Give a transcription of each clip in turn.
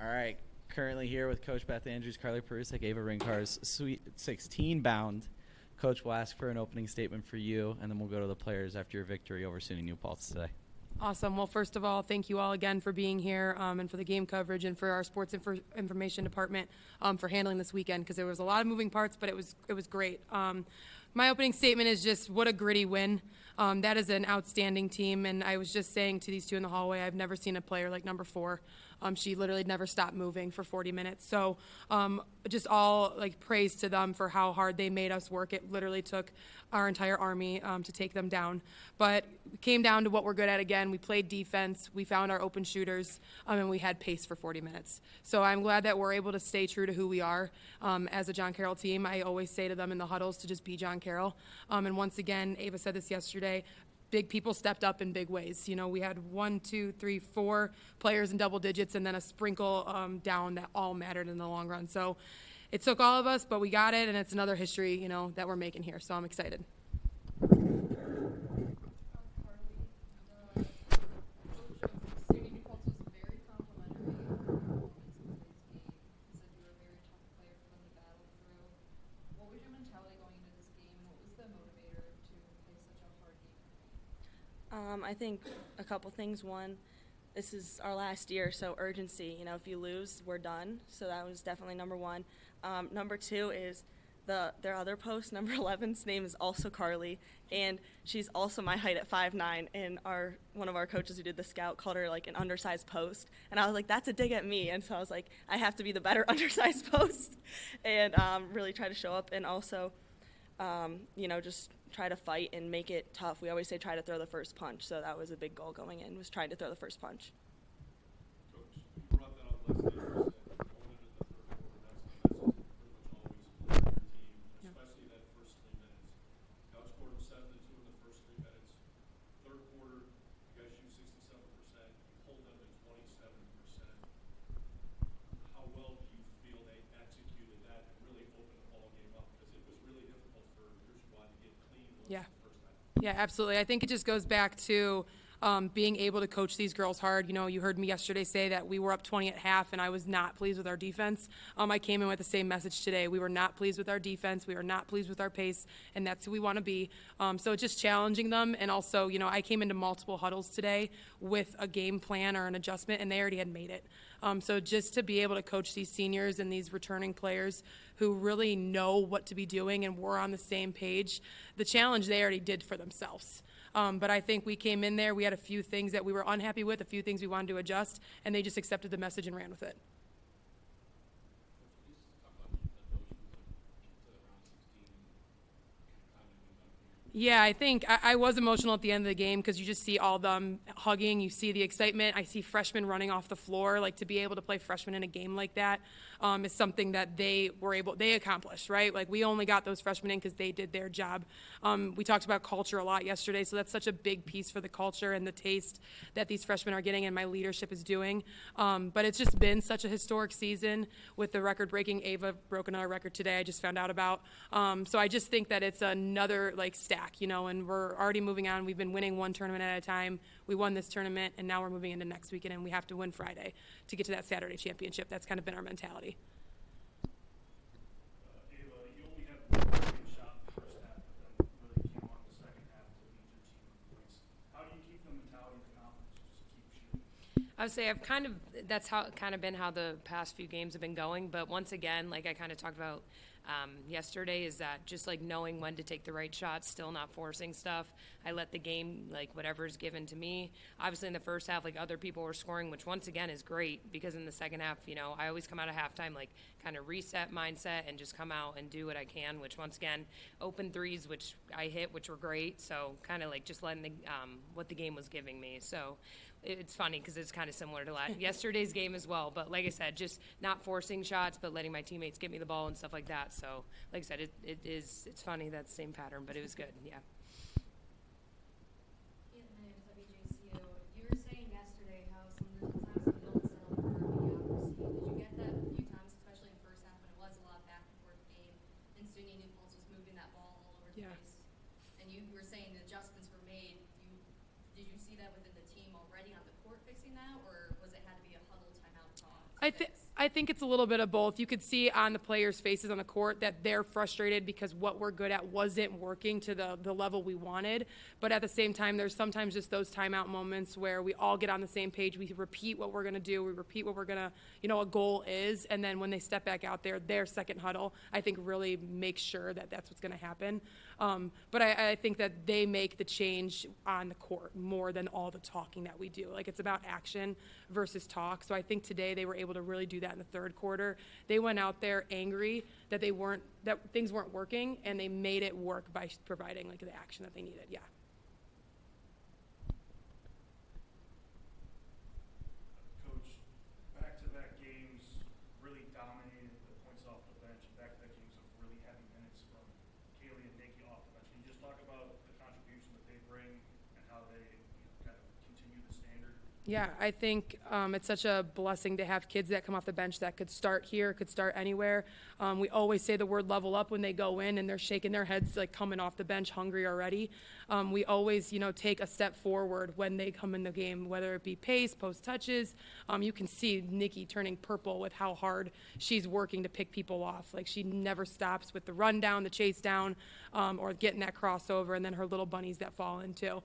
All right, currently here with Coach Beth Andrews, Carly Perusek, Ava Rinkar's Sweet 16 bound. Coach will ask for an opening statement for you, and then we'll go to the players after your victory over SUNY New Paltz today. Awesome. Well, first of all, thank you all again for being here and for the game coverage and for our sports information department for handling this weekend, because there was a lot of moving parts, but it was great. My opening statement is just what a gritty win. That is an outstanding team, and I was just saying to these two in the hallway, I've never seen a player like number 4. She literally never stopped moving for 40 minutes. So just all praise to them for how hard they made us work. It literally took our entire army to take them down. But it came down to what we're good at again. We played defense, we found our open shooters, and we had pace for 40 minutes. So I'm glad that we're able to stay true to who we are as a John Carroll team. I always say to them in the huddles to just be John Carroll. And once again, Ava said this yesterday, big people stepped up in big ways. You know, we had 1, 2, 3, 4 players in double digits and then a sprinkle down that all mattered in the long run. So it took all of us, but we got it, and it's another history, you know, that we're making here. So I'm excited. I think a couple things. One, this is our last year, so urgency. You know, if you lose, we're done. So that was definitely number one. Number 2 is their other post, number 11's name is also Carly, and she's also my height at 5'9", and one of our coaches who did the scout called her like an undersized post, and I was like, that's a dig at me, and so I was like, I have to be the better undersized post, and really try to show up, and also, you know, just try to fight and make it tough. We always say try to throw the first punch, so that was a big goal going in, was trying to throw the first punch. Coach, you brought that up last night. Going into the third quarter, that's the message pretty much always for your team, especially that first 3 minutes. You outscored them 7-2 in the first 3 minutes. Third quarter, you guys shoot 67%. You hold them to 27%. How well do you feel they executed that and really opened the ball game up? Because it was really difficult for your squad to get clean once Yeah. the first time. Yeah, absolutely. I think it just goes back to being able to coach these girls hard. You know, you heard me yesterday say that we were up 20 at half, and I was not pleased with our defense. I came in with the same message today. We were not pleased with our defense. We were not pleased with our pace, and that's who we want to be. So just challenging them, and also, you know, I came into multiple huddles today with a game plan or an adjustment, and they already had made it. So just to be able to coach these seniors and these returning players who really know what to be doing and we're on the same page, the challenge they already did for themselves. But I think we came in there, we had a few things that we were unhappy with, a few things we wanted to adjust, and they just accepted the message and ran with it. Yeah, I think I was emotional at the end of the game because you just see all them hugging. You see the excitement. I see freshmen running off the floor. Like, to be able to play freshmen in a game like that is something that they accomplished, right? Like, we only got those freshmen in because they did their job. We talked about culture a lot yesterday, so that's such a big piece for the culture and the taste that these freshmen are getting and my leadership is doing. But it's just been such a historic season with the record-breaking. Ava broke another record today I just found out about. So I just think that it's another, stack. You know, and we're already moving on. We've been winning one tournament at a time. We won this tournament, and now we're moving into next weekend, and we have to win Friday to get to that Saturday championship. That's kind of been our mentality. Ava, you only had one great shot in the first half, but then really came on in the second half to lead your team in points. How do you keep the mentality and the confidence to just keep shooting? I would say that's been how the past few games have been going. But once again, like I kind of talked about yesterday, is that just knowing when to take the right shots, still not forcing stuff. I let the game, whatever's given to me. Obviously in the first half, other people were scoring, which once again is great, because in the second half, you know, I always come out of halftime, kind of reset mindset and just come out and do what I can, which once again, open threes, which I hit, which were great. So kind of just letting what the game was giving me. So it's funny because it's kind of similar to yesterday's game as well. But like I said, just not forcing shots, but letting my teammates get me the ball and stuff like that. So like I said, it's funny, that same pattern, but it was good, yeah. JCU. You were saying yesterday how some of the times we don't settle for mediocrity. Did you get that a few times, especially in the first half when it was a lot back and forth game and SUNY New Paltz was moving that ball all over the place? And you were saying the adjustments were made. Did you see that within the team already on the court fixing that, or was it had to be a huddle timeout talk? I think it's a little bit of both. You could see on the players' faces on the court that they're frustrated because what we're good at wasn't working to the level we wanted. But at the same time, there's sometimes just those timeout moments where we all get on the same page. We repeat what we're going to do. We repeat what we're going to, a goal is. And then when they step back out there, their second huddle, I think really makes sure that that's what's going to happen. But I think that they make the change on the court more than all the talking that we do. Like, it's about action versus talk. So I think today they were able to really do that in the third quarter. They went out there angry that things weren't working, and they made it work by providing like the action that they needed. Yeah. Coach, back-to-back games really dominated the points off the bench. Back-to-back games of really heavy minutes from Kaylee and Nikki off the bench. Can you just talk about the contribution that they bring and how they kind of continue the standard? Yeah, I think it's such a blessing to have kids that come off the bench that could start here, could start anywhere. We always say the word level up when they go in, and they're shaking their heads like coming off the bench hungry already. We always, take a step forward when they come in the game, whether it be pace, post touches. You can see Nikki turning purple with how hard she's working to pick people off. Like, she never stops with the run down, the chase down, or getting that crossover, and then her little bunnies that fall in too.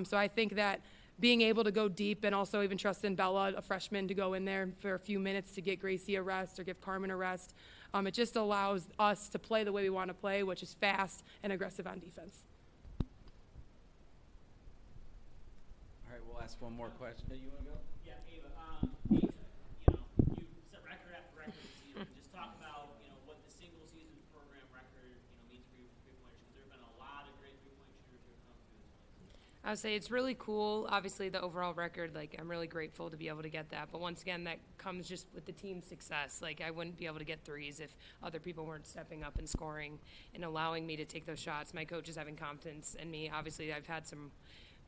So I think that being able to go deep, and also even trusting Bella, a freshman, to go in there for a few minutes to get Gracie a rest or give Carmen a rest, it just allows us to play the way we want to play, which is fast and aggressive on defense. All right, we'll ask one more question. You want to go? Yeah, Ava. Ava, you set record after record this season. Just talk about, what the single season program record, means for you for three-point shooters. There have been a lot of great three-point shooters who have come through this place. I would say it's really cool. Obviously, the overall record, I'm really grateful to be able to get that. But once again, that comes just with the team's success. I wouldn't be able to get threes if other people weren't stepping up and scoring and allowing me to take those shots. My coach is having confidence in me. Obviously, I've had some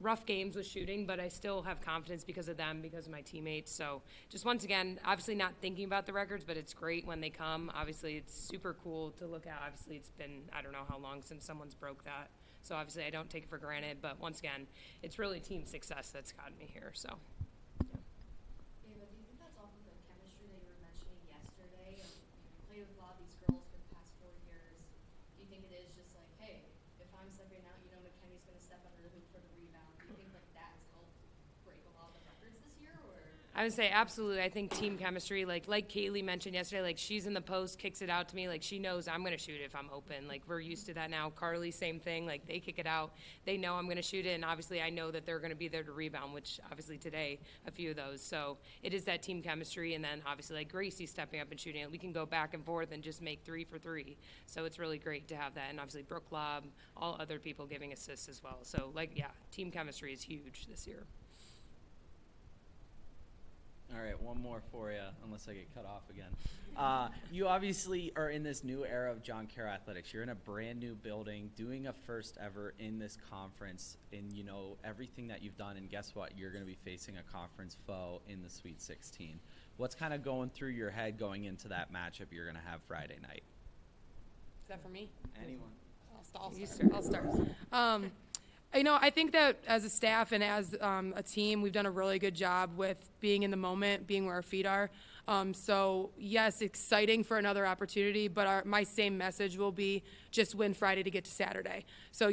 rough games with shooting, but I still have confidence because of them, because of my teammates. So just once again, obviously not thinking about the records, but it's great when they come. Obviously, it's super cool to look at. Obviously, it's been, I don't know how long since someone's broke that. So obviously I don't take it for granted, but once again, it's really team success that's gotten me here. So. Ava, do you think that's off of the chemistry that you were mentioning yesterday? You played with a lot of these girls for the past 4 years. Do you think it is just like, hey, if I'm stepping out, McKenny's going to step under the hoop for the rebound? Do you think that has helped break a lot of the records this year? Or? I would say absolutely. I think team chemistry, like Kaylee mentioned yesterday, she's in the post, kicks it out to me. She knows I'm going to shoot it if I'm open. We're used to that now. Carly, same thing. They kick it out. They know I'm going to shoot it, and obviously I know that they're going to be there to rebound, which obviously today, a few of those. So it is that team chemistry, and then obviously Gracie stepping up and shooting it. We can go back and forth and just make 3 for 3. So it's really great to have that. And obviously Brooke Lobb, all other people giving assists as well. So team chemistry is huge this year. All right, one more for you, unless I get cut off again. You obviously are in this new era of John Carroll Athletics. You're in a brand new building, doing a first ever in this conference, and everything that you've done. And guess what? You're going to be facing a conference foe in the Sweet 16. What's kind of going through your head going into that matchup you're going to have Friday night? Is that for me? Anyone? I'll start. I think that as a staff and as a team, we've done a really good job with being in the moment, being where our feet are. So, yes, exciting for another opportunity, but my same message will be just win Friday to get to Saturday. So,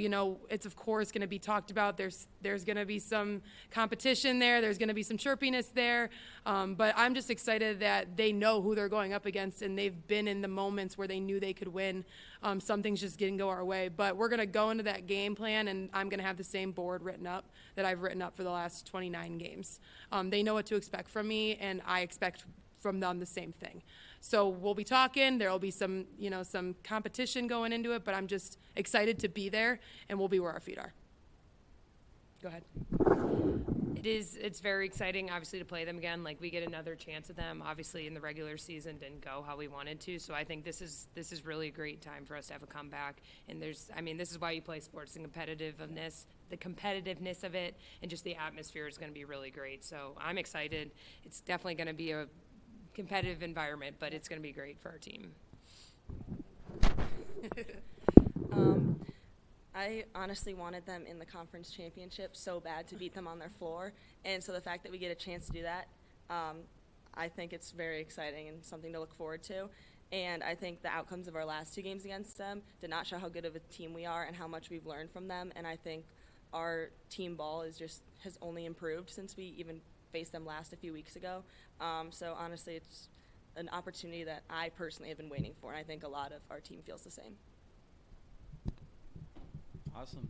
it's, of course, going to be talked about. There's going to be some competition there. There's going to be some chirpiness there. But I'm just excited that they know who they're going up against, and they've been in the moments where they knew they could win. Some things just didn't go our way. But we're going to go into that game plan, and I'm going to have the same board written up that I've written up for the last 29 games. They know what to expect from me, and I expect from them the same thing. So we'll be talking. There will be some competition going into it, but I'm just excited to be there, and we'll be where our feet are. Go ahead. It's very exciting, obviously, to play them again. We get another chance at them. Obviously, in the regular season, didn't go how we wanted to. So I think this is really a great time for us to have a comeback. And this is why you play sports, the competitiveness of it, and just the atmosphere is going to be really great. So I'm excited. It's definitely going to be a competitive environment, but it's going to be great for our team. I honestly wanted them in the conference championship so bad to beat them on their floor, and so the fact that we get a chance to do that, I think it's very exciting and something to look forward to. And I think the outcomes of our last 2 games against them did not show how good of a team we are and how much we've learned from them. And I think our team ball has only improved since we even faced them last a few weeks ago. So honestly, it's an opportunity that I personally have been waiting for, and I think a lot of our team feels the same. Awesome.